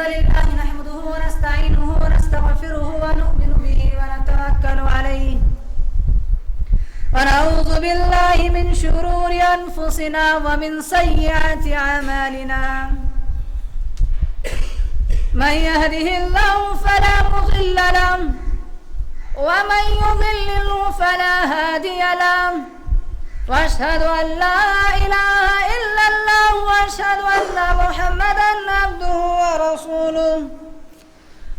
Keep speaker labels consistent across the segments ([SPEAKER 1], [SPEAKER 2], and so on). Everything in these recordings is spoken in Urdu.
[SPEAKER 1] الحمد لله نحمده ونستعينه ونستغفره ونؤمن به ونتوكل عليه ونعوذ بالله من شرور أنفسنا ومن سيئات أعمالنا من يهده الله فلا مضل له ومن يضلل فلا هادي له وأشهد أن لا إله إلا الله وأشهد أن محمدا عبده ورسوله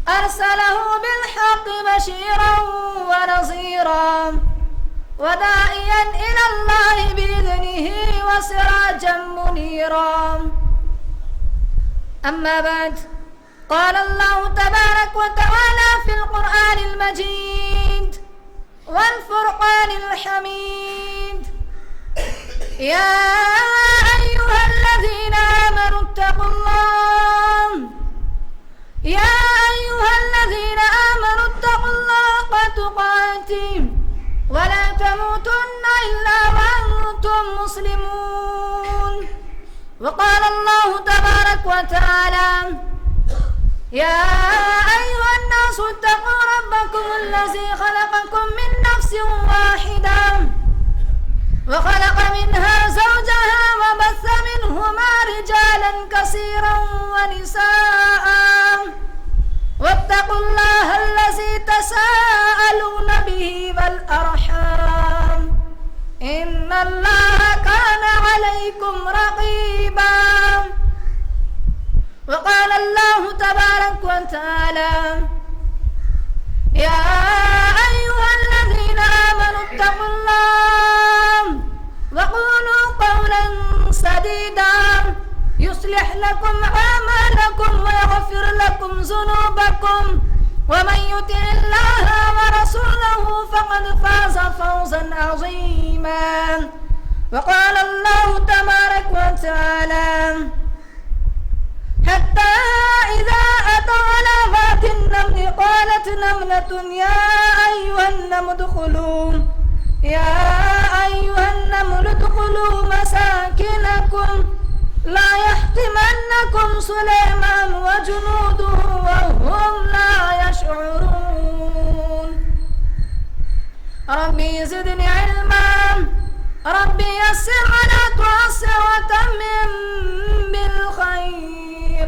[SPEAKER 1] أرسله بالحق بشيرا ونصيرا وداعيا إلى الله بإذنه وسراجا منيرا أما بعد قال الله تبارك وتعالى في القرآن المجيد والفرقان الحميد يا أيها الذين آمنوا اتقوا الله يا أيها الذين آمنوا اتقوا الله حق تقاته ولا تموتن إلا وأنتم مسلمون وقال الله تبارك وتعالى يا أيها الناس اتقوا ربكم الذي خلقكم من نفس واحدة وخلق منها زوجها وبث منهما رجالا كثيرا ونساء واتقوا الله الذي تساءلون به والأرحام إن الله كان عليكم رقيبا وقال الله تبارك وتعالى يا أيها الذين آمنوا اتقوا الله وقولوا قولا سديدا يصلح لكم أعمالكم ويغفر لكم ذنوبكم ومن يطع الله ورسوله فقد فاز فوزا عظيما وقال الله تبارك وتعالى حتى إذا أتوا على ذات النمل قالت نملة يا أيها النمل ادخلوا مساكنكم لا يحطمنكم سليمان وجنوده وهم لا يشعرون ربي زدني علما ربي يسر ولا تعسر وتمم بالخير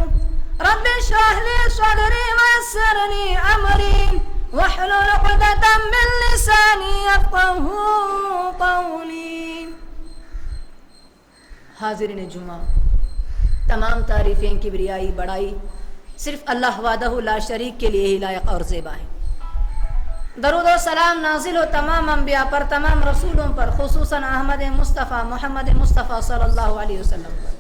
[SPEAKER 1] رب اشرح لي صدري ويسر لي أمري واحلل عقدة من لساني يفقهوا قولي. حاضرین جمعہ، تمام تعریفیں کبریائی بڑائی صرف اللہ وحدہ لا شریک کے لیے ہی لائق اور زیبا ہے. درود و سلام نازل ہو تمام انبیاء پر، تمام رسولوں پر، خصوصاً احمد مصطفیٰ محمد مصطفیٰ صلی اللہ علیہ وسلم پر.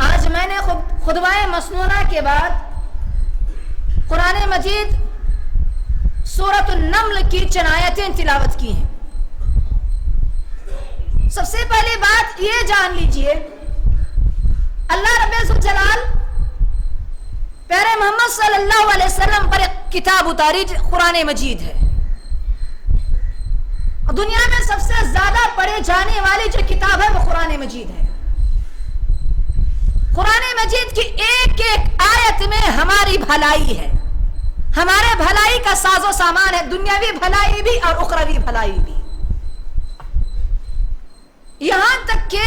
[SPEAKER 1] آج میں نے خطبہ مسنونہ کے بعد قرآن مجید سورۃ النمل کی چند آیتیں تلاوت کی ہیں. سب سے پہلی بات یہ جان لیجئے، اللہ رب الجلال پیارے محمد صلی اللہ علیہ وسلم پر ایک کتاب اتاری قرآن مجید ہے. دنیا میں سب سے زیادہ پڑھے جانے والی جو کتاب ہے وہ قرآن مجید ہے. قرآن مجید کی ایک ایک آیت میں ہماری بھلائی ہے، ہمارے بھلائی کا ساز و سامان ہے، دنیاوی بھلائی بھی اور اخروی بھلائی بھی. یہاں تک کہ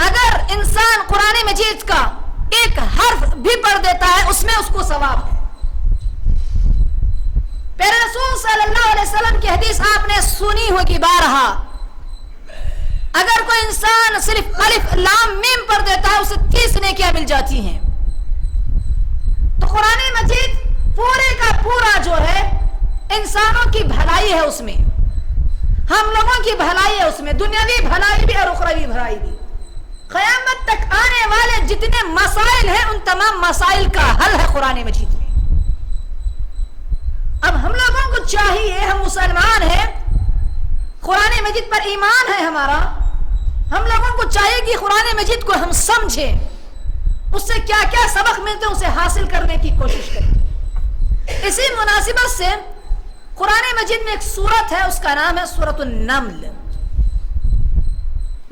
[SPEAKER 1] اگر انسان قرآن مجید کا ایک حرف بھی پڑھ دیتا ہے اس میں اس کو ثواب ہے. پیارے رسول صلی اللہ علیہ وسلم کی حدیث آپ نے سنی ہوگی بارہا، اگر کوئی انسان صرف الف لام میم پڑھ دیتا ہے اسے 30 نیکیاں مل جاتی ہیں. تو قرآن مجید پورے کا پورا جو ہے انسانوں کی بھلائی ہے، اس میں ہم لوگوں کی بھلائی ہے، اس میں دنیاوی بھلائی بھی اور اخروی بھلائی بھی. قیامت تک آنے والے جتنے مسائل ہیں ان تمام مسائل کا حل ہے قرآن مجید میں. اب ہم لوگوں کو چاہیے، ہم مسلمان ہیں، قرآن مجید پر ایمان ہے ہمارا، ہم لوگوں کو چاہیے کہ قرآن مجید کو ہم سمجھیں، اس سے کیا کیا سبق ملتے ہیں اسے حاصل کرنے کی کوشش کریں. اسی مناسبت سے قرآن مجید میں ایک سورت ہے، اس کا نام ہے سورۃ النمل.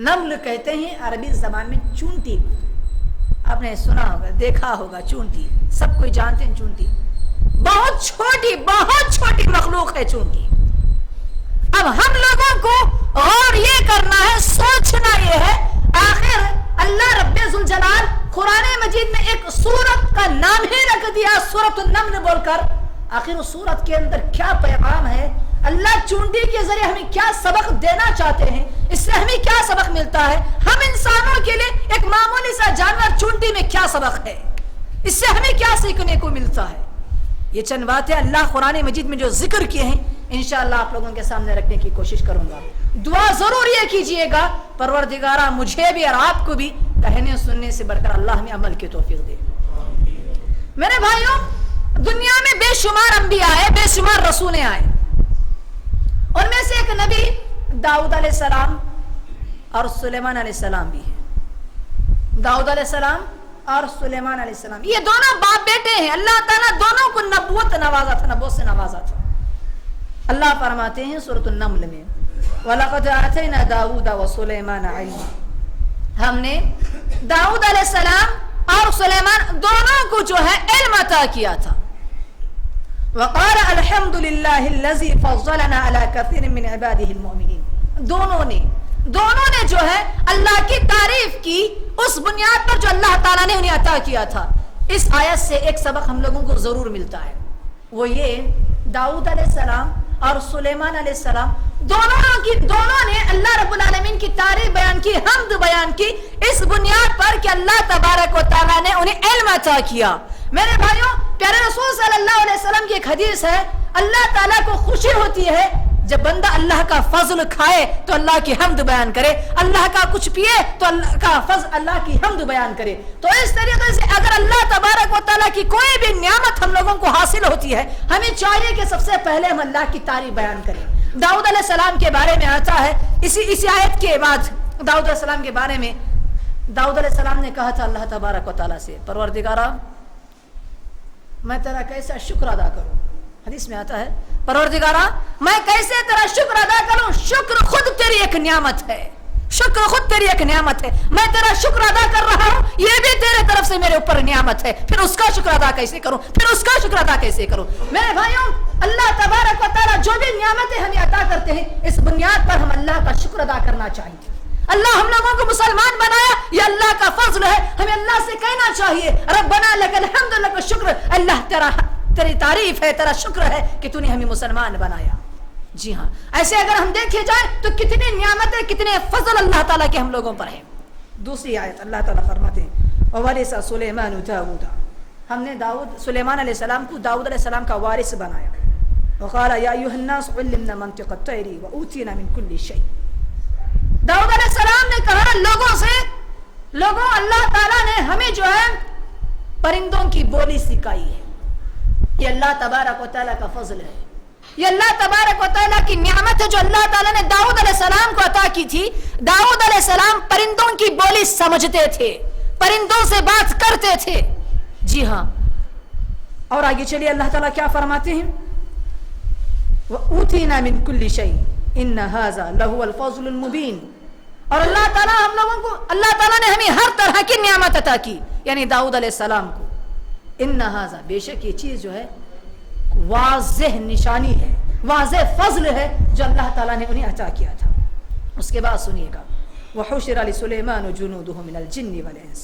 [SPEAKER 1] نمل کہتے ہیں عربی زبان میں چونٹی. آپ نے سنا ہوگا، دیکھا ہوگا، چونٹی، سب کوئی جانتے ہیں چونٹی، بہت چھوٹی مخلوق ہے چونٹی۔ اب ہم لوگوں کو غور یہ کرنا ہے، سوچنا یہ ہے، آخر اللہ رب ذوالجلال قرآن مجید میں ایک سورت کا نام ہی رکھ دیا سورۃ النمل بول کر، آخر اس سورت کے اندر کیا پیغام ہے؟ اللہ چونٹی کے ذریعے ہمیں کیا سبق دینا چاہتے ہیں؟ اس سے ہمیں کیا سبق ملتا ہے؟ ہم انسانوں کے لیے ایک معمولی سا جانور چونٹی میں کیا سبق ہے؟ اس سے ہمیں کیا سیکھنے کو ملتا ہے؟ یہ چند باتیں اللہ قرآن مجید میں جو ذکر کیے ہیں انشاءاللہ آپ لوگوں کے سامنے رکھنے کی کوشش کروں گا۔ دعا ضرور یہ کیجئے گا پروردگارہ مجھے بھی اور آپ کو بھی کہنے سننے سے بڑھ کر اللہ ہمیں عمل کی توفیق دے۔ میرے بھائیوں، دنیا میں بے شمار انبیاء آئے، بے شمار رسولیں آئے، ان میں سے ایک نبی داؤد علیہ السلام اور سلیمان علیہ السلام بھی ہے۔ داؤد علیہ السلام اور سلیمان علیہ السلام یہ دونوں باپ بیٹے ہیں، اللہ تعالیٰ دونوں کو نبوت نوازا تھا، نبوت سے نوازا تھا۔ اللہ فرماتے ہیں سورۃ النمل میں وَلَقَدْ آتَيْنَا دَاوُودَ وَسُلَيْمَانَ عِلْمًا، ہم نے داؤد علیہ السلام اور سلیمان دونوں کو جو ہے علم عطا کیا تھا۔ وَقَالَ الْحَمْدُ لِلَّهِ الَّذِي فَضَّلَنَا عَلَى كَثِيرٍ مِّنْ عِبَادِهِ الْمُؤْمِنِينَ دونوں نے جو ہے اللہ کی تعریف کی اس بنیاد پر جو اللہ تعالیٰ نے انہیں عطا کیا تھا۔ اس آیت سے ایک سبق ہم لوگوں کو ضرور ملتا ہے، وہ یہ داؤد علیہ السلام اور سلیمان علیہ السلام دونوں نے اللہ رب العالمین کی تعریف بیان کی، حمد بیان کی، اس بنیاد پر کہ اللہ تبارک و تعالیٰ نے انہیں علم عطا کیا۔ میرے بھائیوں، پیارے رسول صلی اللہ علیہ وسلم کی ایک حدیث ہے، اللہ تعالیٰ کو خوشی ہوتی ہے جب بندہ اللہ کا فضل کھائے تو اللہ کی حمد بیان کرے، اللہ کا کچھ پیے تو اللہ کا فضل، اللہ کی حمد بیان کرے۔ تو اس طریقے سے اگر اللہ تبارک و تعالیٰ کی کوئی بھی نعمت ہم لوگوں کو حاصل ہوتی ہے، ہمیں چاہیے کہ سب سے پہلے ہم اللہ کی تعریف بیان کریں۔ داؤد علیہ السلام کے بارے میں آتا ہے، اسی آیت کے بعد داؤد علیہ السلام کے بارے میں داؤد علیہ السلام نے کہا تھا اللہ تبارک و تعالیٰ سے، پروردگارہ میں تیرا کیسا شکر ادا کروں؟ حدیث میں آتا ہے پروردگارہ میں کیسے تیرا شکر ادا کروں؟ شکر خود تیری ایک نعمت ہے، شکر خود تیری ایک نعمت ہے، میں تیرا شکر ادا کر رہا ہوں، یہ بھی تیرے طرف سے میرے اوپر نعمت ہے، پھر اس کا شکر ادا کیسے کروں؟ پھر اس کا شکر ادا کیسے کروں؟ میرے بھائیوں، اللہ تبارک و تعالیٰ جو بھی نعمتیں ہمیں عطا کرتے ہیں اس بنیاد پر ہم اللہ کا شکر ادا کرنا چاہیے۔ اللہ ہم لوگوں کو مسلمان بنایا، یہ اللہ کا فضل ہے، ہمیں اللہ سے کہنا چاہیے ربنا لک الحمد لک الشکر، اللہ تیری تعریف ہے، تیرا شکر ہے کہ تو نے ہمیں مسلمان بنایا۔ جی ہاں، ایسے اگر ہم دیکھے جائیں تو کتنی نعمتیں، کتنے فضل اللہ تعالیٰ کے ہم لوگوں پر ہیں۔ دوسری آیت اللہ تعالیٰ فرماتے ہیں وَوَرِثَ سُلَيْمَانُ دَاوُودَ، ہم نے سلیمان علیہ السلام کو داؤد علیہ السلام کا وارث بنایا۔ وَقَالَ يَا أَيُّهَا النَّاسُ عُلِّمْنَا مَنطِقَ الطَّيْرِ وَأُوتِينَا مِنْ كُلِّ شَيْءٍ، داؤد علیہ السلام نے کہا لوگوں اللہ تعالیٰ نے ہمیں جو ہے پرندوں کی بولی سکھائی ہے، یہ اللہ تبارک و تعالیٰ کا فضل ہے، یہ اللہ تبارک و تعالیٰ کی نعمت ہے جو اللہ تعالیٰ نے داؤد علیہ السلام کو عطا کی تھی۔ داؤد علیہ السلام پرندوں کی بولی سمجھتے تھے، پرندوں سے بات کرتے تھے۔ جی ہاں، اور آگے چلیے اللہ تعالیٰ کیا فرماتے ہیں وَأُوتِينَا مِن كُلِّ شَيْءٍ إِنَّ هَذَا لَهُوَ الْفَضْلُ الْمُبِينُ، اور اللہ تعالیٰ نے ہمیں ہر طرح کی نعمت عطا کی، یعنی داؤد علیہ السلام کو۔ ان هذا، بے شک یہ چیز جو ہے واضح نشانی ہے، واضح فضل ہے جو اللہ تعالیٰ نے انہیں عطا کیا تھا۔ اس کے بعد سنیے گا وحشر لسلیمان جنوده من الجن والانس،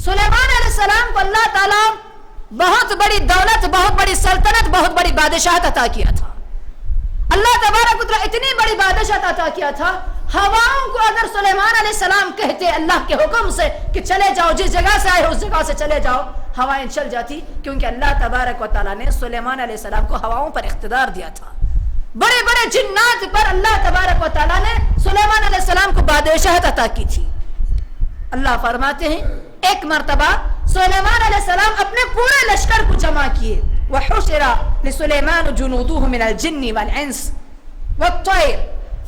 [SPEAKER 1] سلیمان علیہ السلام کو اللہ تعالیٰ بہت بڑی دولت، بہت بڑی سلطنت، بہت بڑی بادشاہت عطا کیا تھا۔ اللہ تبارک و تعالیٰ اتنی بڑی بادشاہت عطا کیا تھا، ہواؤں کو اگر سلیمان علیہ السلام کہتے اللہ کے حکم سے کہ چلے جاؤ، جس جگہ سے آئے ہو اس جگہ سے چلے جاؤ، ہوائیں چل جاتی، کیونکہ اللہ تبارک و تعالیٰ نے سلیمان علیہ السلام کو ہواؤں پر اقتدار دیا تھا۔ بڑے بڑے جنات پر اللہ تبارک و تعالیٰ نے سلیمان علیہ السلام کو بادشاہت عطا کی تھی۔ اللہ فرماتے ہیں ایک مرتبہ سلیمان علیہ السلام اپنے پورے لشکر کو جمع کیے، وحشر لسلیمان جنوده من الجن والانس والطیر،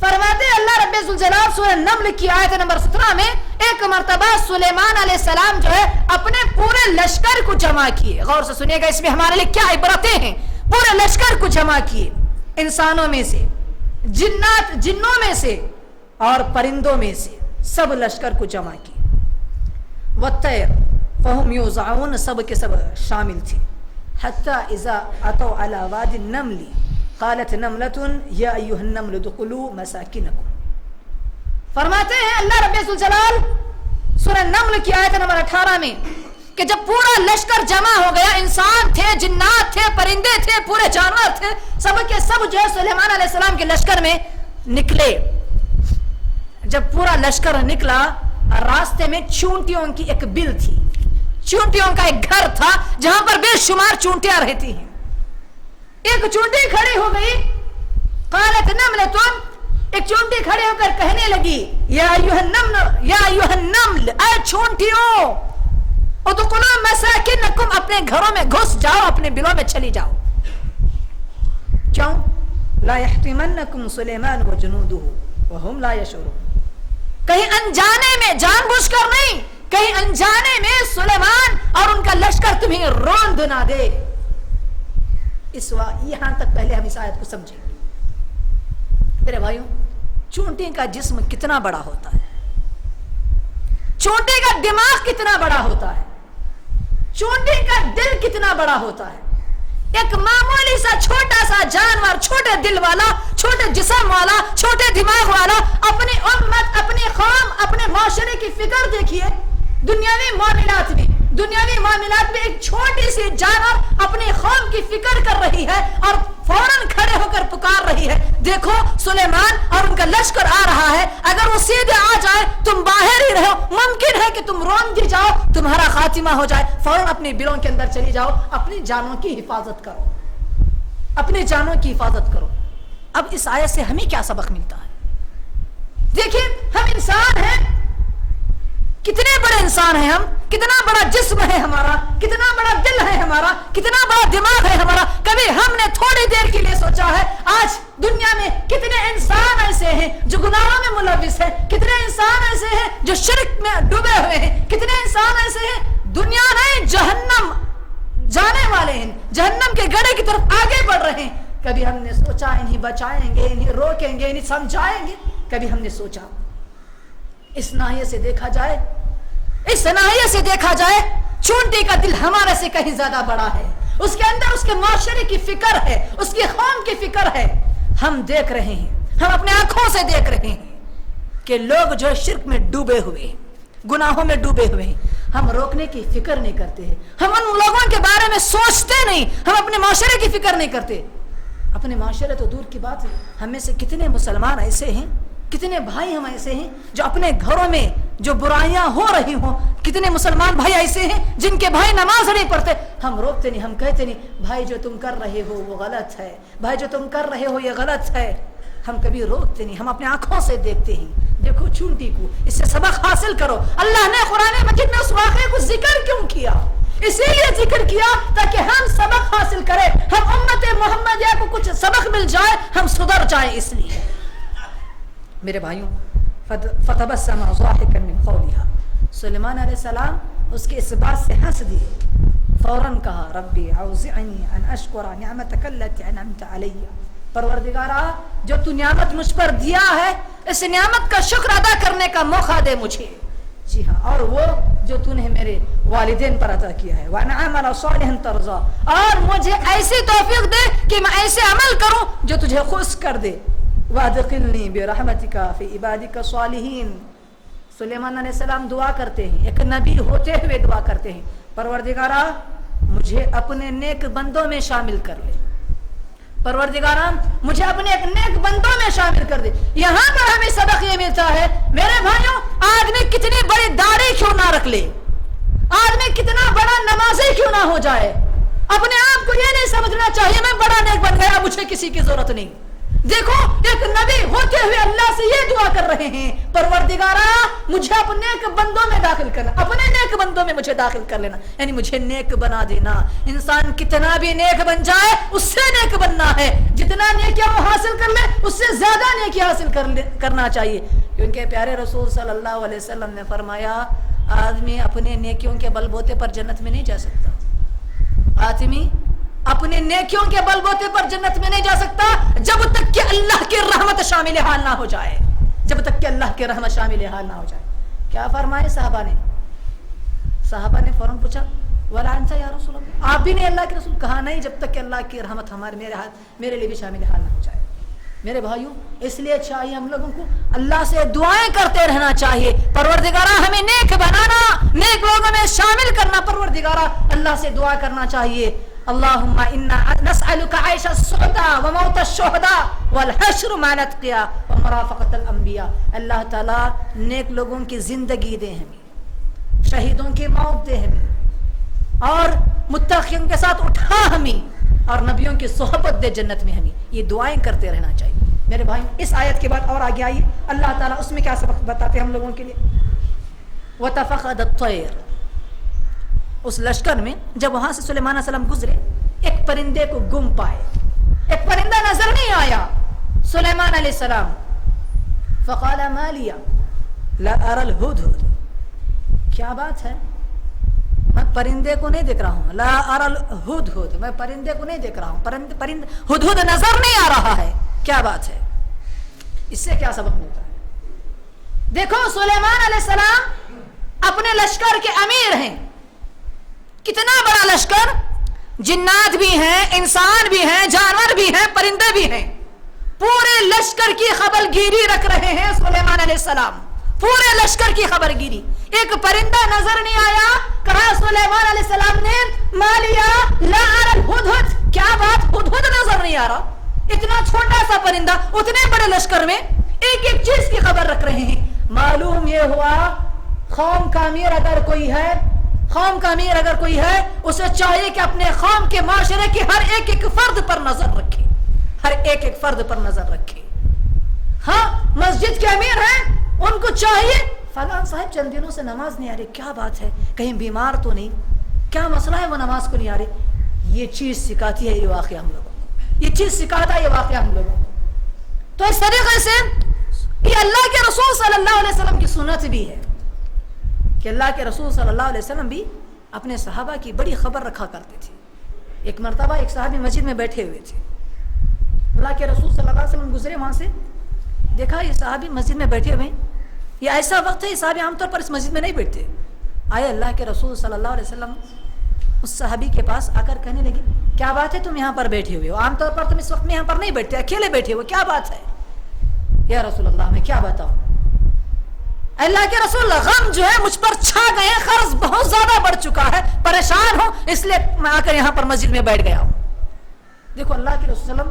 [SPEAKER 1] فرماتے ہیں اللہ رب ذوالجلال سورہ نمل کی آیت نمبر 17 میں ایک مرتبہ سلیمان علیہ السلام جو ہے اپنے پورے لشکر کو جمع کیے۔ غور سے سنیے گا، اس میں ہمارے لیے کیا عبرتیں ہیں۔ پورے لشکر کو جمع کیے، انسانوں میں سے، جنوں میں سے اور پرندوں میں سے، سب لشکر کو جمع کیے۔ والطیر، فهم یوزعون سب کے سب شامل تھی. حتی اذا اتوا علی وادی النمل قالت نملۃ یا ایھا النمل ادخلوا مساکنکم. فرماتے ہیں اللہ رب الجلال سورہ نمل کی آیت نمبر 18 میں کہ جب پورا لشکر جمع ہو گیا، انسان تھے، جنات تھے، پرندے تھے، پورے جانور تھے، سب کے سب جو ہے سلیمان علیہ السلام کے لشکر میں نکلے. جب پورا لشکر نکلا، راستے میں چونٹیوں کی ایک بل تھی، چونٹیوں کا ایک گھر تھا جہاں پر بے شمار چونٹیاں رہتی ہیں. ایک چونٹی کھڑی ہو گئی، قالت نملۃ، ایک چونٹی کھڑی ہو کر کہنے لگی یا ایھا النمل، یا ایھا النمل، اے چونٹیوں، ادخلوا مساکنکم، اپنے گھروں میں گھس جاؤ، اپنے بلوں میں چلی جاؤ. کیوں؟ لا یحطمنکم سلیمان وجنودہ وہم لا یشعرون. کہیں انجانے میں، جان بوجھ کر نہیں، کہیں انجانے میں سلیمان اور ان کا لشکر تمہیں روند نہ دے. یہاں تک پہلے ہم اس آیت کو سمجھیں. میرے بھائیوں، چونٹی کا جسم کتنا بڑا ہوتا ہے، چونٹی کا دماغ کتنا بڑا ہوتا ہے، چونٹی کا دل کتنا بڑا ہوتا ہے. ایک معمولی سا چھوٹا سا جانور، چھوٹے دل والا، چھوٹے جسم والا، چھوٹے دماغ والا، اپنی امت، اپنی قوم، اپنے معاشرے کی فکر دیکھیے. دنیاوی معاملات میں ایک چھوٹی سی جانور اپنی قوم کی فکر کر رہی ہے اور فوراً کھڑے ہو کر پکار رہی ہے، دیکھو سلیمان اور ان کا لشکر آ رہا ہے، اگر وہ سیدھے آ جائے تم باہر ہی رہو، ممکن ہے کہ تم روند جاؤ، تمہارا خاتمہ ہو جائے. فوراً اپنے بلوں کے اندر چلی جاؤ، اپنی جانوں کی حفاظت کرو، اپنی جانوں کی حفاظت کرو. اب اس آیت سے ہمیں کیا سبق ملتا ہے؟ دیکھیں، ہم انسان ہیں، کتنے بڑے انسان ہیں ہم، کتنا بڑا جسم ہے ہمارا، کتنا بڑا دل ہے ہمارا، کتنا بڑا دماغ ہے ہمارا. کبھی ہم نے تھوڑی دیر کے لیے سوچا ہے آج دنیا میں کتنے انسان ایسے ہیں جو گناہوں میں ملوث ہیں، کتنے انسان ایسے ہیں جو شرک میں ڈوبے ہوئے ہیں، کتنے انسان ایسے ہیں دنیا نہیں جہنم جانے والے ہیں، جہنم کے گڑھے کی طرف آگے بڑھ رہے ہیں. کبھی ہم نے سوچا انہیں بچائیں گے، انہیں روکیں گے، انہیں سمجھائیں گے؟ کبھی ہم نے سوچا؟ اس ناحیے سے دیکھا جائے، اس ناحیے سے دیکھا جائے، چونٹی کا دل ہمارے سے کہیں زیادہ بڑا ہے. اس کے اندر اس کے معاشرے کی فکر ہے، اس کی قوم کی فکر ہے. ہم دیکھ رہے ہیں، ہم اپنے آنکھوں سے دیکھ رہے ہیں کہ لوگ جو شرک میں ڈوبے ہوئے ہیں، گناہوں میں ڈوبے ہوئے ہیں. ہم روکنے کی فکر نہیں کرتے ہیں، ہم ان لوگوں کے بارے میں سوچتے نہیں، ہم اپنے معاشرے کی فکر نہیں کرتے. اپنے معاشرے تو دور کی بات ہے، ہم میں سے کتنے مسلمان ایسے ہیں، کتنے بھائی ہم ایسے ہیں جو اپنے گھروں میں جو برائیاں ہو رہی ہوں، کتنے مسلمان بھائی ایسے ہیں جن کے بھائی نماز نہیں پڑھتے، ہم روکتے نہیں، ہم کہتے نہیں بھائی جو تم کر رہے ہو وہ غلط ہے، بھائی جو تم کر رہے ہو یہ غلط ہے. ہم کبھی روکتے نہیں، ہم اپنے آنکھوں سے دیکھتے ہیں. دیکھو چونٹی کو، اس سے سبق حاصل کرو. اللہ نے قرآن مجید میں اس واقعے کو ذکر کیوں کیا؟ اسی لیے ذکر کیا تاکہ ہم سبق حاصل کریں، ہم امت محمدیہ کو کچھ سبق مل جائے، ہم سدھر جائیں. اس لیے میرے بھائیوں، فتبسم ضاحکا من قولها، سلیمان علیہ السلام اس کے اس بات سے ہنس دیے، فوراً کہا ربی اوزعنی ان اشکر نعمتک التی انعمت علی، پروردگارا جو تو نعمت مجھ پر دیا ہے اس نعمت کا شکر ادا کرنے کا موقع دے مجھے. جی ہاں، اور وہ جو تو نے میرے والدین پر عطا کیا ہے، وَأَنْ أَعْمَلَ صَالِحًا تَرْضَىٰ، اور مجھے ایسی توفیق دے کہ میں ایسے عمل کروں جو تجھے خوش کر دے. وَأَدْخِلْنِي بِرَحْمَتِكَ فِي عِبَادِكَ الصَّالِحِينَ. سلیمان علیہ السلام دعا کرتے ہیں، ایک نبی ہوتے ہوئے دعا کرتے ہیں، پروردگارا مجھے اپنے نیک بندوں میں شامل کر لے، پروردگارا مجھے اپنے ایک نیک بندوں میں شامل کر دے. یہاں پر ہمیں سبق یہ ملتا ہے میرے بھائیوں، آدمی کتنی بڑی داڑھی کیوں نہ رکھ لے، آدمی کتنا بڑا نمازی کیوں نہ ہو جائے، اپنے آپ کو یہ نہیں سمجھنا چاہیے میں بڑا نیک بن گیا، مجھے کسی کی ضرورت نہیں. دیکھو ایک نبی ہوتے ہوئے اللہ سے یہ دعا کر رہے ہیں، پروردگارا مجھے اپنے نیک بندوں میں داخل کرنا، اپنے نیک بندوں میں مجھے داخل کر لینا، یعنی مجھے نیک بنا دینا. انسان کتنا بھی نیک بن جائے اس سے نیک بننا ہے، جتنا نیکیاں وہ حاصل کر لے اس سے زیادہ نیکی حاصل کرنا چاہیے. کیونکہ پیارے رسول صلی اللہ علیہ وسلم نے فرمایا آدمی اپنے نیکیوں کے بل بوتے پر جنت میں نہیں جا سکتا، آدمی اپنے نیکیوں کے بل بوتے پر جنت میں نہیں جا سکتا جب تک کہ اللہ کی رحمت شامل حال نہ ہو جائے، جب تک کہ اللہ کی رحمت شامل حال نہ ہو جائے. کیا فرمائے صحابہ نے؟ صحابہ نے فوراً پوچھا ولا انت یا رسول اللہ, آپ بھی نہیں اللہ کے رسول؟ کہا نہیں, جب تک کہ اللہ کی رحمت میرے لیے بھی شامل حال نہ ہو جائے. میرے بھائیوں, اس لیے چاہیے ہم لوگوں کو اللہ سے دعائیں کرتے رہنا چاہیے, پروردگارہ ہمیں نیک بنانا, نیک لوگوں میں شامل کرنا. پروردگارہ اللہ سے دعا کرنا چاہیے, اللہم انا نسألک عیش السعداء وموت الشہداء والحشر مع الاتقیاء ومرافقۃ الانبیاء. اللہ تعالیٰ نیک لوگوں کی زندگی دے ہمیں, شہیدوں کی موت دے ہمیں, اور متقین کے ساتھ اٹھا ہمیں, اور نبیوں کی صحبت دے جنت میں ہمیں. یہ دعائیں کرتے رہنا چاہیے میرے بھائی. اس آیت کے بعد اور آگے آئیے, اللہ تعالیٰ اس میں کیا سبق بتاتے ہیں ہم لوگوں کے لیے. وَتَفَقَدَ الطَّيْرُ, اس لشکر میں جب وہاں سے سلیمان علیہ السلام گزرے, ایک پرندے کو گم پائے, ایک پرندہ نظر نہیں آیا. سلیمان علیہ السلام فَقَالَ مَا لِيَ لَا أَرَى الْهُدْهُدْ, کیا بات ہے, میں پرندے کو نہیں دیکھ رہا ہوں. لا ارى الهدهد, میں پرندے کو نہیں دیکھ رہا ہوں, ہدہد نظر نہیں آ رہا ہے. کیا بات ہے, اس سے کیا سبق ملتا ہے؟ دیکھو سلیمان علیہ السلام اپنے لشکر کے امیر ہیں, کتنا بڑا لشکر, جنات بھی ہیں, انسان بھی ہیں, جانور بھی ہیں, پرندے بھی ہیں. پورے لشکر کی خبر گیری رکھ رہے ہیں سلیمان علیہ السلام, پورے لشکر کی خبر گیری. ایک پرندہ نظر نہیں آیا, کہا سلیمان علیہ السلام نے مالیا لا ارى الهدهد, کیا بات, ہدہد نظر نہیں آ رہا. اتنا چھوٹا سا پرندہ اتنے بڑے لشکر میں ایک ایک چیز کی خبر رکھ رہے ہیں. معلوم یہ ہوا قوم کا امیر اگر کوئی ہے, قوم کا امیر اگر کوئی ہے, اسے چاہیے کہ اپنے قوم کے معاشرے کے ہر ایک ایک فرد پر نظر رکھے, ہر ایک ایک فرد پر نظر رکھے. ہاں مسجد کے امیر ہیں, ان کو چاہیے فلاں صاحب چند دنوں سے نماز نہیں آ رہی, کیا بات ہے, کہیں بیمار تو نہیں, کیا مسئلہ ہے وہ نماز کو نہیں آ رہی. یہ چیز سکھاتی ہے یہ واقعہ ہم لوگوں کو, یہ چیز سکھاتا ہے یہ واقعہ ہم لوگوں کو. تو اس طریقے سے یہ اللہ کے رسول صلی اللہ علیہ وسلم کی سنت بھی ہے کہ اللہ کے رسول صلی اللہ علیہ وسلم بھی اپنے صحابہ کی بڑی خبر رکھا کرتے تھے. ایک مرتبہ ایک صحابی مسجد میں بیٹھے ہوئے تھے, اللہ کے رسول صلی اللہ علیہ وسلم گزرے وہاں سے, دیکھا یہ صحابی مسجد میں بیٹھے ہوئے, یہ ایسا وقت ہے یہ صحابی عام طور پر اس مسجد میں نہیں بیٹھتے. آئے اللہ کے رسول صلی اللہ علیہ وسلم اس صحابی کے پاس آ کر کہنے لگے کیا بات ہے تم یہاں پر بیٹھے ہوئے ہو, عام طور پر تم اس وقت میں یہاں پر نہیں بیٹھتے, اکیلے بیٹھے ہو, کیا بات ہے؟ یا رسول اللہ میں کیا بتاؤں, اللہ کے رسول غم جو ہے مجھ پر چھا گئے, قرض بہت زیادہ بڑھ چکا ہے, پریشان ہوں, اس لیے میں آ کر یہاں پر مسجد میں بیٹھ گیا ہوں. دیکھو اللہ کے رسول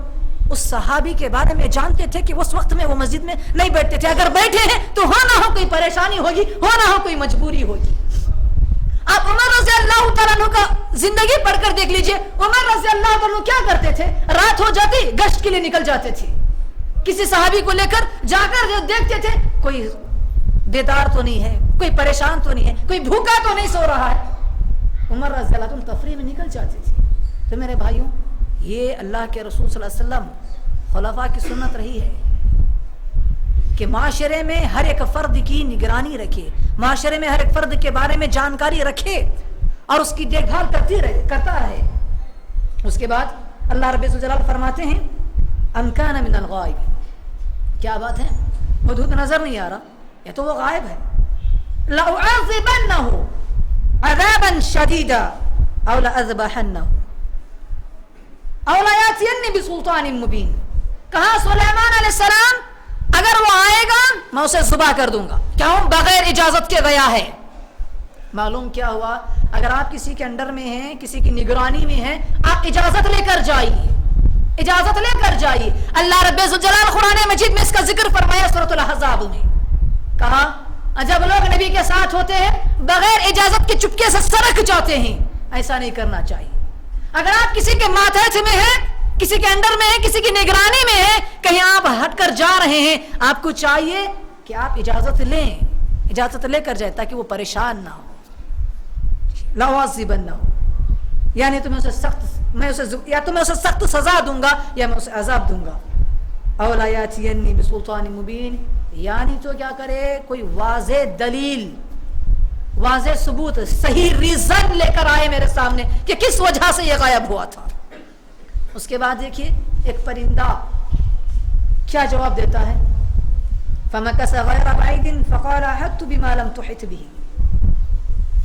[SPEAKER 1] اس صحابی کے بارے میں جانتے تھے کہ اس وقت میں وہ مسجد میں نہیں بیٹھتے تھے, اگر بیٹھے ہیں تو ہو نہ ہو کوئی پریشانی ہوگی, ہو نہ ہو کوئی مجبوری ہوگی. آپ عمر رضی اللہ تعالیٰ عنہ کا زندگی پڑھ کر دیکھ لیجئے, عمر رضی اللہ تعالیٰ عنہ کیا کرتے تھے, رات ہو جاتی گشت کے لیے نکل جاتے تھے, کسی صحابی کو لے کر جا کر دیکھتے تھے کوئی بیدار تو نہیں ہے, کوئی پریشان تو نہیں ہے, کوئی بھوکا تو نہیں سو رہا ہے. عمر رضی اللہ عنہ تفریح میں نکل جاتے تھے. تو میرے بھائیوں یہ اللہ کے رسول صلی اللہ علیہ وسلم خلفاء کی سنت رہی ہے کہ معاشرے میں ہر ایک فرد کی نگرانی رکھے, معاشرے میں ہر ایک فرد کے بارے میں جانکاری رکھے اور اس کی دیکھ بھال کرتا رہے. اس کے بعد اللہ رب الجلال فرماتے ہیں ان کان من الغائب, کیا بات ہے, ہدہد نظر نہیں آ رہا, یہ تو وہ غائب ہے. لأعذبنه عذابا شديدا او لأذبحنه او لياتين بسلطان مبين. کہا سلیمان علیہ السلام اگر وہ آئے گا میں اسے ذبح کر دوں گا, کیوں, بغیر اجازت کے گیا ہے. معلوم کیا ہوا, اگر آپ کسی کے انڈر میں ہیں, کسی کی نگرانی میں ہیں, آپ اجازت لے کر جائیے, اجازت لے کر جائیے. اللہ رب الجلال قرآن مجید میں اس کا ذکر فرمایا سورۃ الاحزاب میں, کہا جب لوگ نبی کے ساتھ ہوتے ہیں بغیر اجازت کے چپکے سے سرک جاتے ہیں, ایسا نہیں کرنا چاہیے. اگر آپ کسی کے ماتحت میں ہیں, کسی کے انڈر میں ہیں, کسی کی نگرانی میں ہیں, کہیں آپ ہٹ کر جا رہے ہیں, آپ کو چاہیے کہ آپ اجازت لیں, اجازت لے کر جائیں تاکہ وہ پریشان نہ ہو. لأعذبنه, یعنی میں اسے سخت سزا دوں گا یا میں اسے عذاب دوں گا. او لا یاتینی بسلطان مبین, یعنی تو کیا کرے, کوئی واضح دلیل, واضح ثبوت, صحیح ریزن لے کر آئے میرے سامنے کہ کس وجہ سے یہ غائب ہوا تھا. اس کے بعد دیکھیے ایک پرندہ کیا جواب دیتا ہے, فمکث غیر بعید فقال احطت بما لم تحط به.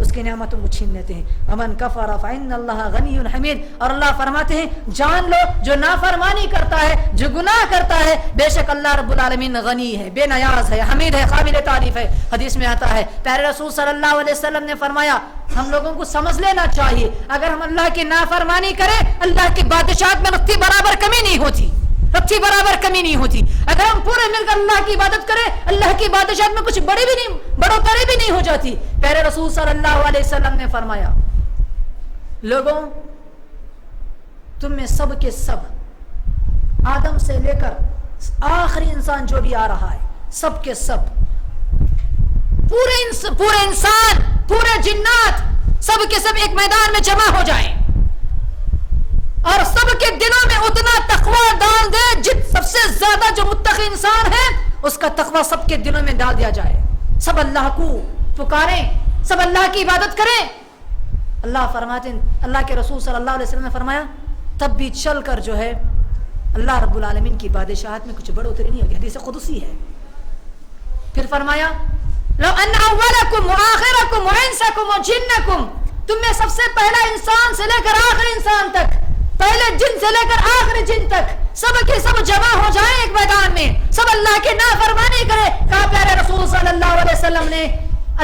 [SPEAKER 1] اس کی نعمتوں کو چھین لیتے ہیں. ومن کفر فإن اللہ غنی حمید. اور اللہ فرماتے ہیں جان لو جو نافرمانی کرتا ہے, جو گناہ کرتا ہے, بے شک اللہ رب العالمین غنی ہے, بے نیاز ہے, حمید ہے, قابل تعریف ہے. حدیث میں آتا ہے پیارے رسول صلی اللہ علیہ وسلم نے فرمایا ہم لوگوں کو سمجھ لینا چاہیے اگر ہم اللہ کی نافرمانی کریں اللہ کی بادشاہت میں رتی برابر کمی نہیں ہوتی, رتی برابر کمی نہیں ہوتی. اگر ہم پورے مل کر اللہ کی عبادت کریں اللہ کی بادشاہت میں کچھ بڑھوتری بھی نہیں ہو جاتی. پیارے رسول صلی اللہ علیہ وسلم نے فرمایا لوگوں تم میں سب کے سب آدم سے لے کر آخری انسان جو بھی آ رہا ہے سب کے سب پورے انسان پورے جنات سب کے سب ایک میدان میں جمع ہو جائیں اور سب کے دلوں میں اتنا تقوی ڈال دے سب سے زیادہ جو متقی انسان ہے اس کا تقوی سب کے دلوں میں ڈال دیا جائے. سب اللہ کو پکاریں, سب اللہ کی عبادت کریں. اللہ فرماتے ہیں اللہ کے رسول صلی اللہ علیہ وسلم نے فرمایا تب بھی چل کر جو ہے اللہ رب العالمین کی بادشاہت میں کچھ بڑھوتری نہیں ہوگی. حدیث قدسی ہے. پھر فرمایا لو ان اولکم وآخرکم وانسکم وجنکم, تم میں سب سے پہلا انسان سے لے کر آخری انسان تک, پہلے جن سے لے کر آخری جن تک سب کے سب جمع ہو جائیں ایک میدان میں, سب اللہ کی نافرمانی کرے. کہا پیارے رسول صلی اللہ علیہ وسلم نے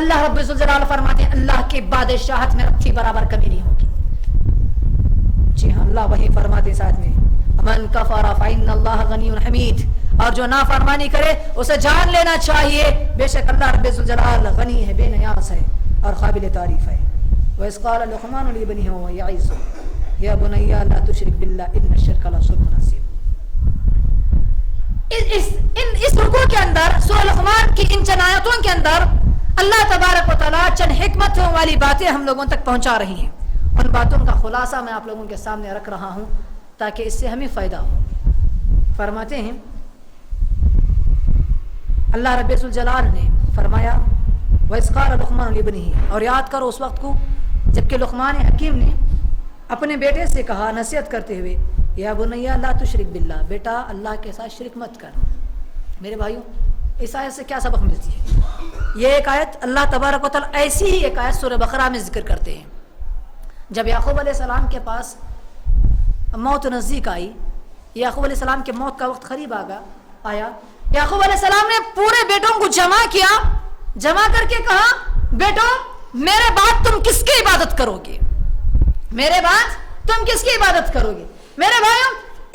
[SPEAKER 1] اللہ رب الجلال فرماتے ہیں اللہ کی بادشاہت میں رتی برابر کمی نہیں ہوگی. جی ہاں اللہ وہی فرماتے ساتھ میں من کفر فإن اللہ غنی حمید. اور جو نافرمانی کرے اسے جان لینا چاہیے بے شک اللہ رب الجلال غنی ہے, بے نیاز ہے اور قابل تعریف ہے. وَإِذْ قَالَ لُقْمَانُ لِابْنِهِ وَهُوَ يَعِظُهُ يَا بُنَيَّ لَا تُشْرِكْ بِاللَّهِ إِنَّ الشِّرْكَ لَظُلْمٌ عَظِيمٌ. اس رکوع کے اندر سورہ لقمان کی ان چند آیتوں کے اندر اللہ تبارک و تعالیٰ چند حکمتوں والی باتیں ہم لوگوں تک پہنچا رہی ہیں. ان باتوں کا خلاصہ میں آپ لوگوں کے سامنے رکھ رہا ہوں تاکہ اس سے ہمیں فائدہ ہو. فرماتے ہیں اللہ رب الجلال نے فرمایا وَإِذْ قَالَ لُقْمَانُ لِابْنِهِ, اور یاد کرو اس وقت کو جبکہ لقمان حکیم نے اپنے بیٹے سے کہا نصیحت کرتے ہوئے یا بنیا لا تشرک باللہ, بیٹا اللہ کے ساتھ شرک مت کر. میرے بھائیوں اس آیت سے کیا سبق ملتی ہے؟ یہ ایک آیت اللہ تبارک و تعالیٰ ایسی ہی ایک آیت سورہ بقرہ میں ذکر کرتے ہیں. جب یعقوب علیہ السلام کے پاس موت نزدیک آئی, یعقوب علیہ السلام کے موت کا وقت قریب آیا, یعقوب علیہ السلام نے پورے بیٹوں کو جمع کیا, جمع کر کے کہا بیٹو میرے بعد تم کس کی عبادت کرو گے, میرے بعد تم کس کی عبادت کرو گے. میرے بھائیوں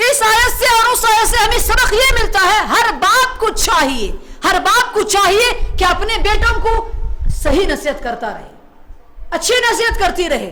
[SPEAKER 1] اس آیت سے اور اس آیت سے ہمیں سبق یہ ملتا ہے ہر باپ کو چاہیے کہ اپنے بیٹوں کو صحیح نصیحت کرتا رہے, اچھی نصیحت کرتی رہے.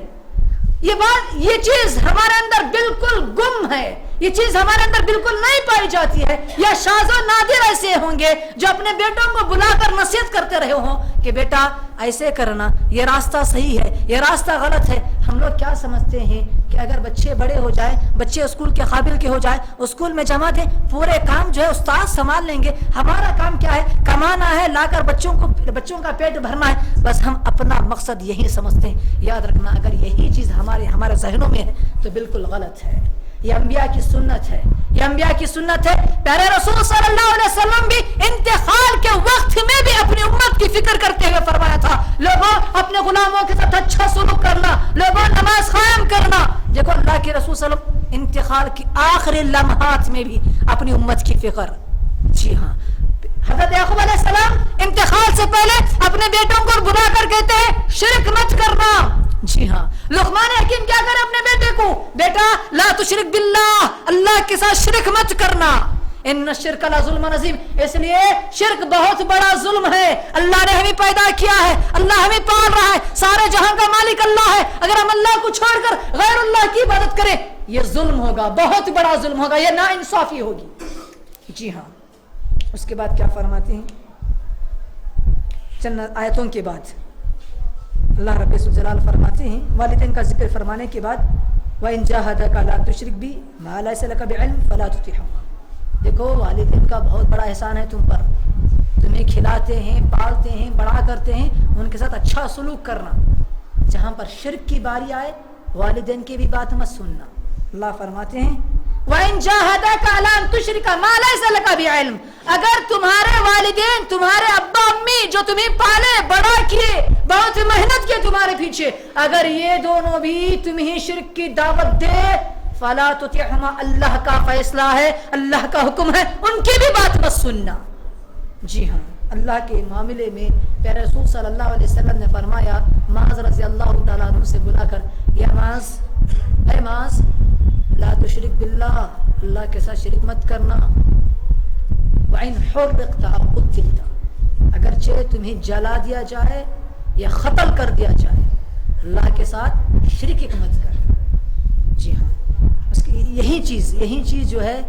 [SPEAKER 1] یہ چیز ہمارے اندر بالکل گم ہے, یہ چیز ہمارے اندر بالکل نہیں پائی جاتی ہے. یا شاذ و نادر ایسے ہوں گے جو اپنے بیٹوں کو بلا کر نصیحت کرتے رہے ہوں کہ بیٹا ایسے کرنا, یہ راستہ صحیح ہے, یہ راستہ غلط ہے. ہم لوگ کیا سمجھتے ہیں کہ اگر بچے بڑے ہو جائیں, بچے اسکول کے قابل کے ہو جائیں, اسکول میں جمع دیں, پورے کام جو ہے استاد سنبھال لیں گے. ہمارا کام کیا ہے؟ کمانا ہے, لا کر بچوں کا پیٹ بھرنا ہے. بس ہم اپنا مقصد یہی سمجھتے ہیں. یاد رکھنا اگر یہی چیز ہمارے ذہنوں میں ہے تو بالکل غلط ہے. یہ انبیاء کی سنت ہے, یہ انبیاء کی سنت ہے. پیارے رسول صلی اللہ علیہ وسلم بھی انتقال کے وقت میں بھی اپنی امت کی فکر کرتے ہوئے فرمایا تھا لوگوں اپنے غلاموں کے ساتھ اچھا سلوک کرنا, لوگوں نماز قائم کرنا. دیکھو اللہ کے رسول صلی اللہ علیہ وسلم انتقال کی آخری لمحات میں بھی اپنی امت کی فکر. جی ہاں حضرت یعقوب علیہ السلام انتقال سے پہلے اپنے بیٹوں کو بلا کر کہتے ہیں شرک مت کرنا. جی ہاں لقمان حکیم کیا کرے اپنے بیٹے کو, بیٹا لا تشرک باللہ, اللہ کے ساتھ شرک مت کرنا. ان الشرک لظلم عظیم, اس لیے شرک بہت بڑا ظلم ہے. اللہ نے ہمیں پیدا کیا ہے, اللہ ہمیں پال رہا ہے, سارے جہاں کا مالک اللہ ہے. اگر ہم اللہ کو چھوڑ کر غیر اللہ کی عبادت کریں یہ ظلم ہوگا, بہت بڑا ظلم ہوگا, یہ ناانصافی ہوگی. جی ہاں اس کے بعد کیا فرماتے ہیں چند آیتوں کے بعد اللہ رب الجلال فرماتے ہیں والدین کا ذکر فرمانے کے بعد وَإِن جَاهَدَكَ لَا تُشْرِكْ بِي مَا لَيْسَ لَكَ بِعِلْمٍ فَلَا تُطِعْهُمَا. دیکھو والدین کا بہت بڑا احسان ہے تم پر, تمہیں کھلاتے ہیں, پالتے ہیں, بڑا کرتے ہیں, ان کے ساتھ اچھا سلوک کرنا. جہاں پر شرک کی باری آئے والدین کی بھی بات مت سننا. اللہ فرماتے ہیں وَإِن جَاهَدَكَ عَلَىٰ أَن تُشْرِكَ مَا لَيْسَ لَكَ بِعِلْمٍ, اگر تمہارے والدین, تمہارے ابا امی جو تمہیں پالے, بڑا کیے, بہت محنت کی تمہارے پیچھے، اگر یہ دونوں بھی تمہیں شرک کی دعوت دے فلا تطعهما، اللہ کا فیصلہ ہے، اللہ کا حکم ہے، ان کی بھی بات مت سننا۔ جی ہاں، اللہ کے معاملے میں پیارے رسول صلی اللہ علیہ وسلم نے فرمایا، معاذ رضی اللہ تعالیٰ عنہ سے بلا کر، یا معاذ، اے معاذ، لا تشرک باللہ، اللہ کے ساتھ شرک مت کرنا، وَإِنْ حُرِّقْتَ أَوْ قُتِلْتَ، اگرچہ تمہیں جلا دیا جائے یا قتل کر دیا جائے، اللہ کے ساتھ شرک مت کر۔ جی ہاں، اس کی یہی چیز جو ہے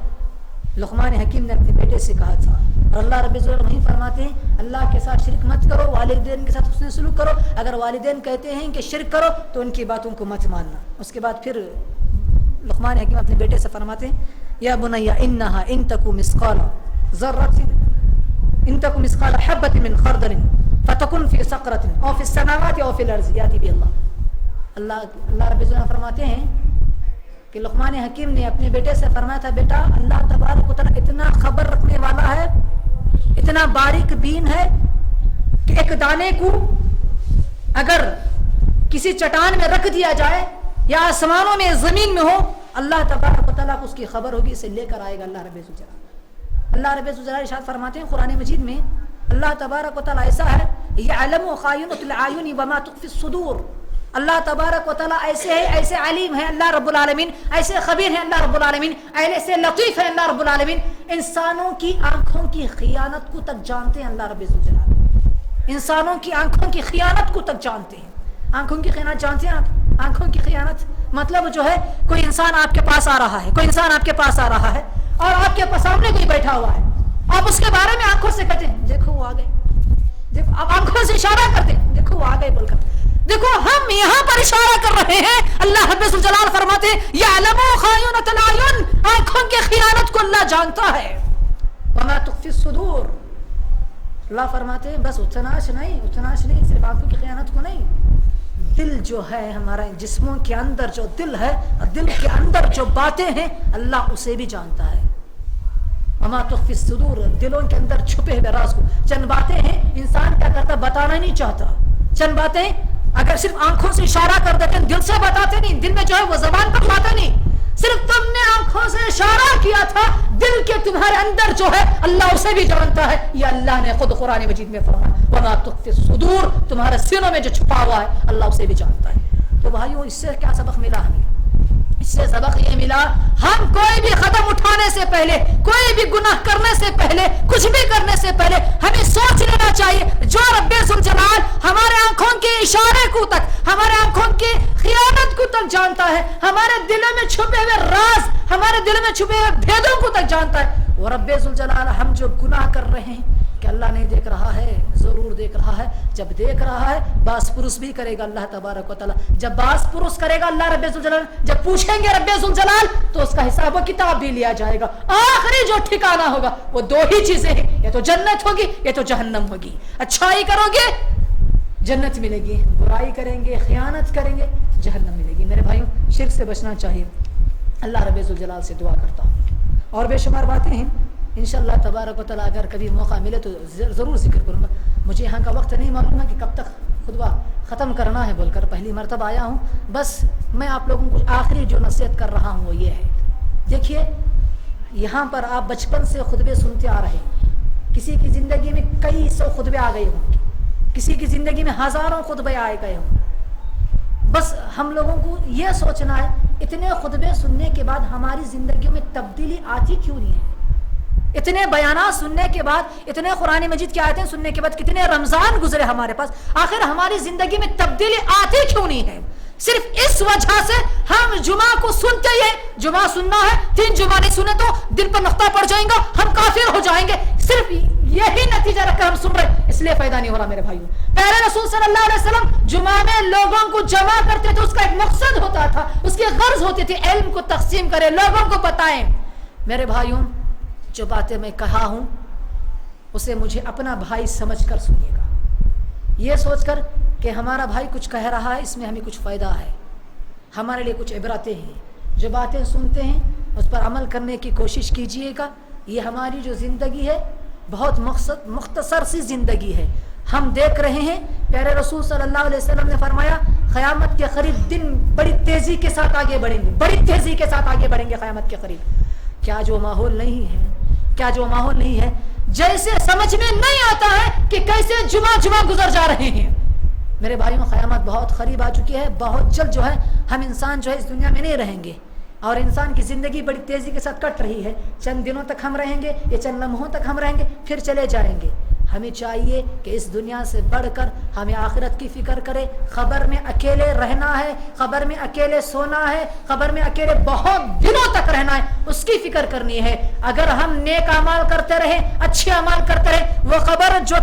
[SPEAKER 1] لقمان حکیم نے اپنے بیٹے سے کہا تھا، اور اللہ رب العزت وہیں فرماتے ہیں اللہ کے ساتھ شرک مت کرو، والدین کے ساتھ حسن سلوک کرو، اگر والدین کہتے ہیں کہ شرک کرو تو ان کی باتوں کو مت ماننا۔ اس کے بعد پھر لقمان حکیم اپنے بیٹے سے فرماتے ہیں، یا بنی انہا ان تکو مثقال ذرۃ، ان تکو مثقال حبۃ من خردل فتکن فی صخرۃ او فی السماوات او فی الارض یاتی باللہ۔ اللہ رب العزت فرماتے ہیں کہ لقمان حکیم نے اپنے بیٹے سے فرمایا تھا، بیٹا اللہ تبارک و تعالیٰ اتنا خبر رکھنے والا ہے، اتنا باریک بین ہے کہ ایک دانے کو اگر کسی چٹان میں رکھ دیا جائے یا آسمانوں میں زمین میں ہو، اللہ تبارک و تعالیٰ کو اس کی خبر ہوگی، اسے لے کر آئے گا اللہ رب العزت۔ اللہ رب العزت ارشاد فرماتے ہیں قرآن مجید میں، اللہ تبارک و تعالیٰ ایسا ہے، یعلم خائنۃ الاعین وما تخفی الصدور، اللہ تبارک و تعالیٰ ایسے ہے، ایسے علیم ہے اللہ رب العالمین، ایسے خبیر ہے اللہ رب العالمین، ایسے لطیف ہے اللہ رب العالمین، انسانوں کی آنکھوں کی خیانت کو تک جانتے ہیں اللہ رب العالمین، انسانوں کی آنکھوں کی خیانت کو تک جانتے ہیں۔ آنکھوں کی خیانت جانتے ہیں آپ؟ آنکھوں کی خیانت مطلب جو ہے کوئی انسان آپ کے پاس آ رہا ہے، کوئی انسان آپ کے پاس آ رہا ہے اور آپ کے سامنے کوئی بیٹھا ہوا ہے، آپ اس کے بارے میں آنکھوں سے کہتے ہیں دیکھو وہ آ گئے، دیکھو آپ آنکھوں سے اشارہ کرتے ہیں دیکھو وہ آ گئے بول کر، دیکھو ہم یہاں پر اشارہ کر رہے ہیں، اللہ رب الجلال فرماتے ہیں یعلم خائنۃ الاعین، آنکھوں کی خیانت کو اللہ جانتا ہے، وما تخفی الصدور، اللہ فرماتے ہیں بس اتنا نہیں، صرف آنکھوں کی خیانت کو نہیں، دل جو ہے ہمارا جسموں کے اندر جو دل ہے، دل کے اندر جو باتیں ہیں اللہ اسے بھی جانتا ہے، وما تخفی الصدور، دلوں کے اندر چھپے ہوئے راز کو، چند باتیں ہیں انسان کیا کرتا بتانا نہیں چاہتا، چند باتیں اگر صرف آنکھوں سے اشارہ کر دیتے ہیں دل سے بتاتے نہیں، دل میں جو ہے وہ زبان پر لاتا نہیں، صرف تم نے آنکھوں سے اشارہ کیا تھا، دل کے تمہارے اندر جو ہے اللہ اسے بھی جانتا ہے، یہ اللہ نے خود قرآن مجید میں فرمایا وما تخفی الصدور، تمہارے سینوں میں جو چھپا ہوا ہے اللہ اسے بھی جانتا ہے۔ تو بھائیو اس سے کیا سبق ملا ہمیں؟ اس سے سبق یہ ملا ہم کوئی بھی قدم اٹھانے سے پہلے، کوئی بھی گناہ کرنے سے پہلے، کچھ بھی کرنے سے پہلے ہمیں سوچ لینا چاہیے جو رب ذوالجلال ہمارے آنکھوں کے اشارے کو تک، ہمارے آنکھوں کی خیانت کو تک جانتا ہے، ہمارے دلوں میں چھپے ہوئے راز، ہمارے دل میں چھپے ہوئے بھیدوں کو تک جانتا ہے، وہ رب ذوالجلال ہم جو گناہ کر رہے ہیں کہ اللہ نہیں دیکھ رہا ہے، ضرور دیکھ رہا ہے، جب دیکھ رہا ہے باس پرس بھی کرے گا اللہ تبارک و تعالیٰ، جب باس پرس کرے گا اللہ رب ذوالجلال، جب پوچھیں گے رب ذوالجلال تو اس کا حساب و کتاب بھی لیا جائے گا، آخری جو ٹھکانہ ہوگا وہ دو ہی چیزیں ہیں، یا تو جنت ہوگی یا تو جہنم ہوگی، اچھائی کرو گے جنت ملے گی، برائی کریں گے خیانت کریں گے جہنم ملے گی۔ میرے بھائیوں شرک سے بچنا چاہیے، اللہ رب ذوالجلال سے دعا کرتا ہوں، اور بے شمار باتیں ہیں انشاءاللہ تبارک و تعالیٰ اگر کبھی موقع ملے تو ضرور ذکر کروں گا، مجھے یہاں کا وقت نہیں معلوم ہے کہ کب تک خطبہ ختم کرنا ہے بول کر پہلی مرتبہ آیا ہوں، بس میں آپ لوگوں کو آخری جو نصیحت کر رہا ہوں وہ یہ ہے، دیکھیے یہاں پر آپ بچپن سے خطبے سنتے آ رہے ہیں، کسی کی زندگی میں کئی سو خطبے آ گئے ہوں، کسی کی زندگی میں ہزاروں خطبے آئے گئے ہوں، بس ہم لوگوں کو یہ سوچنا ہے اتنے خطبے سننے کے بعد ہماری زندگیوں میں تبدیلی آتی کیوں نہیں ہے، اتنے بیانات سننے کے بعد، اتنے قرآن مجید کی آیتیں سننے کے بعد کتنے رمضان گزرے ہمارے پاس، آخر ہماری زندگی میں تبدیلی آتی کیوں نہیں ہے؟ صرف اس وجہ سے ہم جمعہ کو سنتے ہی ہیں، جمعہ سننا ہے، 3 جمعہ نہیں سنے تو دل پر نقطہ پڑ جائیں گا، ہم کافر ہو جائیں گے، صرف یہی نتیجہ رکھ کر ہم سن رہے، اس لیے فائدہ نہیں ہو رہا میرے بھائیوں۔ پہلے رسول صلی اللہ علیہ وسلم جمعہ میں لوگوں کو جمع کرتے تھے، اس کا ایک مقصد ہوتا تھا، اس کی غرض ہوتی تھی علم کو تقسیم کرے، لوگوں کو بتائیں۔ میرے بھائیوں جو باتیں میں کہا ہوں اسے مجھے اپنا بھائی سمجھ کر سنیے گا، یہ سوچ کر کہ ہمارا بھائی کچھ کہہ رہا ہے، اس میں ہمیں کچھ فائدہ ہے، ہمارے لیے کچھ عبرتیں ہیں، جو باتیں سنتے ہیں اس پر عمل کرنے کی کوشش کیجئے گا، یہ ہماری جو زندگی ہے بہت مختصر سی زندگی ہے، ہم دیکھ رہے ہیں پیارے رسول صلی اللہ علیہ وسلم نے فرمایا قیامت کے قریب دن بڑی تیزی کے ساتھ آگے بڑھیں گے، بڑی تیزی کے ساتھ آگے بڑھیں گے قیامت کے قریب. کیا جو ماحول نہیں ہے، کیا جو ماحول نہیں ہے، جیسے سمجھ میں نہیں آتا ہے کہ کیسے جمعہ گزر جا رہے ہیں. میرے بھائیوں قیامت بہت قریب آ چکی ہے. بہت جلد جو ہے ہم انسان جو ہے اس دنیا میں نہیں رہیں گے، اور انسان کی زندگی بڑی تیزی کے ساتھ کٹ رہی ہے. چند دنوں تک ہم رہیں گے، یہ چند لمحوں تک ہم رہیں گے، پھر چلے جائیں گے. ہمیں چاہیے کہ اس دنیا سے بڑھ کر ہمیں آخرت کی فکر کرے. قبر میں اکیلے رہنا ہے، قبر میں اکیلے سونا ہے، قبر میں اکیلے بہت دنوں تک رہنا ہے، اس کی فکر کرنی ہے. اگر ہم نیک اعمال کرتے رہے، اچھے اعمال کرتے رہے، وہ قبر جو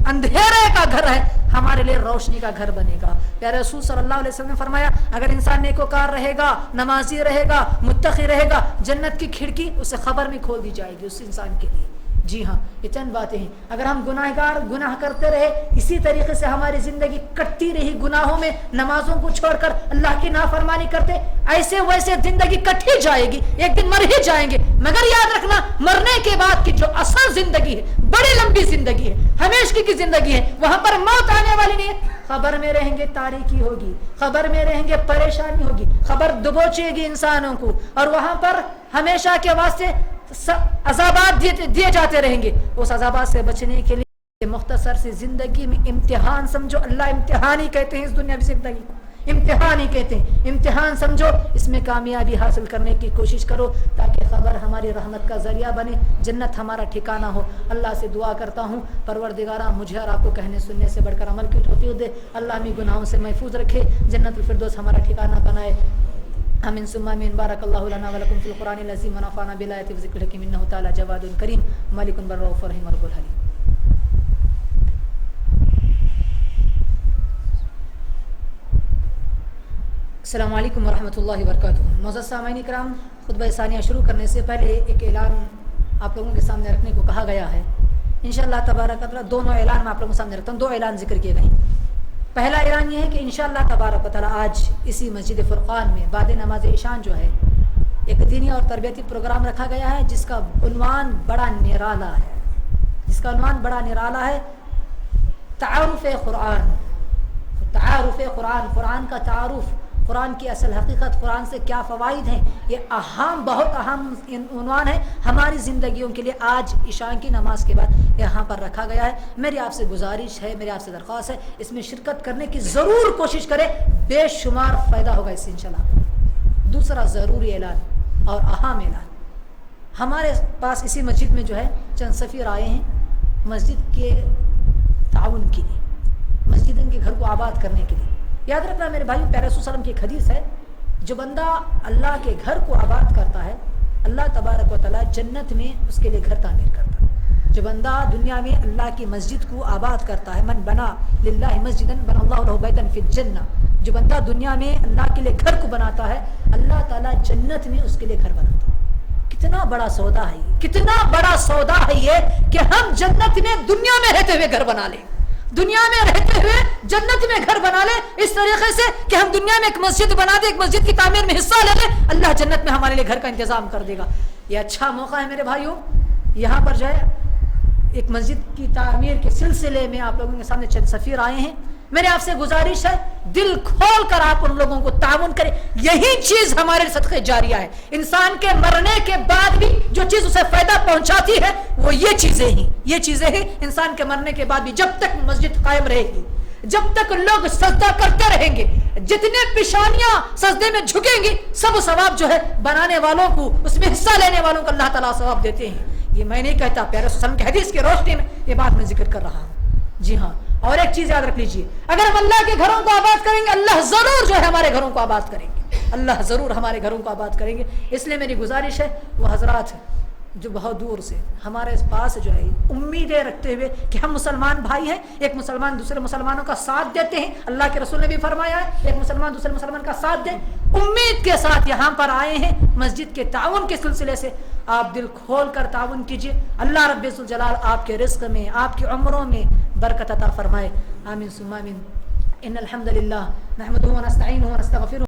[SPEAKER 1] اندھیرے کا گھر ہے ہمارے لیے روشنی کا گھر بنے گا. پیارے رسول صلی اللہ علیہ وسلم نے فرمایا اگر انسان نیکوکار رہے گا، نمازی رہے گا، متقی رہے گا، جنت کی کھڑکی اسے قبر میں کھول دی جائے گی اس انسان کے لیے. جی ہاں، یہ چند باتیں ہیں. اگر ہم گناہ کرتے رہے، اسی طریقے سے ہماری زندگی کٹتی رہی گناہوں میں، نمازوں کو چھوڑ کر اللہ کی نافرمانی کرتے، ایسے ویسے زندگی کٹ ہی جائے گی، ایک دن مر ہی جائیں گے. مگر یاد رکھنا مرنے کے بعد کی جو اصل زندگی ہے، بڑی لمبی زندگی ہے، ہمیشہ کی زندگی ہے، وہاں پر موت آنے والی نہیں ہے. قبر میں رہیں گے تاریکی ہوگی، قبر میں رہیں گے پریشانی ہوگی، قبر دبوچے گی انسانوں کو، اور وہاں پر ہمیشہ کے واسطے عذابات دیے جاتے رہیں گے. اس عذابات سے بچنے کے لیے مختصر سی زندگی میں امتحان سمجھو. اللہ امتحان ہی کہتے ہیں اس دنیا کی زندگی کو، امتحان ہی کہتے ہیں. امتحان سمجھو، اس میں کامیابی حاصل کرنے کی کوشش کرو تاکہ خبر ہماری رحمت کا ذریعہ بنے، جنت ہمارا ٹھکانہ ہو. اللہ سے دعا کرتا ہوں پروردگارہ مجھے اور آپ کو کہنے سننے سے بڑھ کر عمل کی توفیق دے. اللہ ہمیں گناہوں سے محفوظ رکھے، جنت الفردوس ہمارا ٹھکانہ بنائے. آمین ثم آمین. بارک اللہ لنا ولکم فی القرآن العظیم ونفعنا بالآیات والذکر الحکیم انہ تعالی جواد کریم مالک بر رؤوف رحیم رب الحلیم. السلام علیکم ورحمۃ اللہ وبرکاتہ. معزز سامعین کرام، خطبہ ثانیہ شروع کرنے سے پہلے ایک اعلان آپ لوگوں کے سامنے رکھنے کو کہا گیا ہے. انشاءاللہ تبارک و تعالی دونوں اعلان میں آپ لوگوں کے سامنے رکھتا ہوں. دو اعلان ذکر کیے گئے. پہلا اعلان یہ ہے کہ انشاءاللہ تبارک و تعالی آج اسی مسجد فرقان میں بعد نماز عشاء جو ہے ایک دینی اور تربیتی پروگرام رکھا گیا ہے جس کا عنوان بڑا نرالا ہے. تعارف قرآن. قرآن کا تعارف، قرآن کی اصل حقیقت، قرآن سے کیا فوائد ہیں، یہ بہت اہم عنوان ہے ہماری زندگیوں کے لیے. آج عشاء کی نماز کے بعد یہاں پر رکھا گیا ہے. میری آپ سے گزارش ہے، میری آپ سے درخواست ہے، اس میں شرکت کرنے کی ضرور کوشش کریں، بے شمار فائدہ ہوگا اس سے انشاءاللہ. دوسرا ضروری اعلان اور اہم اعلان، ہمارے پاس اسی مسجد میں جو ہے چند سفیر آئے ہیں مسجد کے تعاون کے لیے، مسجد کے گھر کو آباد کرنے کے لیے. یاد رکھنا میرے بھائی، پیارے رسول صلی اللہ علیہ وسلم کی ایک حدیث ہے، جو بندہ اللہ کے گھر کو آباد کرتا ہے اللہ تبارک و تعالی جنت میں اس کے لیے گھر تعمیر کرتا ہے. جو بندہ دنیا میں اللہ کی مسجد کو آباد کرتا ہے، من بنا للہ مسجدا بنى اللہ له بیتا فی الجنہ، جو بندہ دنیا میں اللہ کے لیے گھر کو بناتا ہے اللہ تعالی جنت میں اس کے لیے گھر بناتا ہے. کتنا بڑا سودا ہے یہ، کتنا بڑا سودا ہے یہ کہ ہم جنت میں دنیا میں رہتے ہوئے گھر بنا لیں، دنیا میں رہتے ہوئے جنت میں گھر بنا لے، اس طریقے سے کہ ہم دنیا میں ایک مسجد بنا دیں، ایک مسجد کی تعمیر میں حصہ لے لیں، اللہ جنت میں ہمارے لیے گھر کا انتظام کر دے گا. یہ اچھا موقع ہے میرے بھائیوں. یہاں پر جو ہے ایک مسجد کی تعمیر کے سلسلے میں آپ لوگوں کے سامنے چند سفیر آئے ہیں. میرے آپ سے گزارش ہے دل کھول کر آپ ان لوگوں کو تعاون کریں. یہی چیز ہمارے صدقے جاریہ ہے. انسان کے مرنے کے بعد بھی جو چیز اسے فائدہ پہنچاتی ہے وہ یہ چیزیں ہیں. انسان کے مرنے کے بعد بھی جب تک مسجد قائم رہے گی، جب تک لوگ سجدہ کرتے رہیں گے، جتنے پیشانیاں سجدے میں جھکیں گی، سب ثواب جو ہے بنانے والوں کو، اس میں حصہ لینے والوں کو اللہ تعالیٰ ثواب دیتے ہیں. یہ میں نہیں کہتا، پیارے رسول صلی اللہ علیہ وسلم کی حدیث کی روشنی میں یہ بات میں ذکر کر رہا ہوں. جی ہاں، اور ایک چیز یاد رکھ لیجیے، اگر ہم اللہ کے گھروں کو آباد کریں گے اللہ ضرور جو ہے ہمارے گھروں کو آباد کریں گے، اللہ ضرور ہمارے گھروں کو آباد کریں گے. اس لیے میری گزارش ہے وہ حضرات جو بہت دور سے ہمارے پاس جو ہے امیدیں رکھتے ہوئے کہ ہم مسلمان بھائی ہیں، ایک مسلمان دوسرے مسلمانوں کا ساتھ دیتے ہیں، اللہ کے رسول نے بھی فرمایا ہے ایک مسلمان دوسرے مسلمان کا ساتھ دے، امید کے ساتھ یہاں پر آئے ہیں مسجد کے تعاون کے سلسلے سے. آپ دل کھول کر تعاون کیجیے، اللہ رب الجلال آپ کے رزق میں، آپ کی عمروں میں برکت عطا فرمائے. آمین ثم آمین. ان الحمد للہ نحمده ونستعینه ونستغفره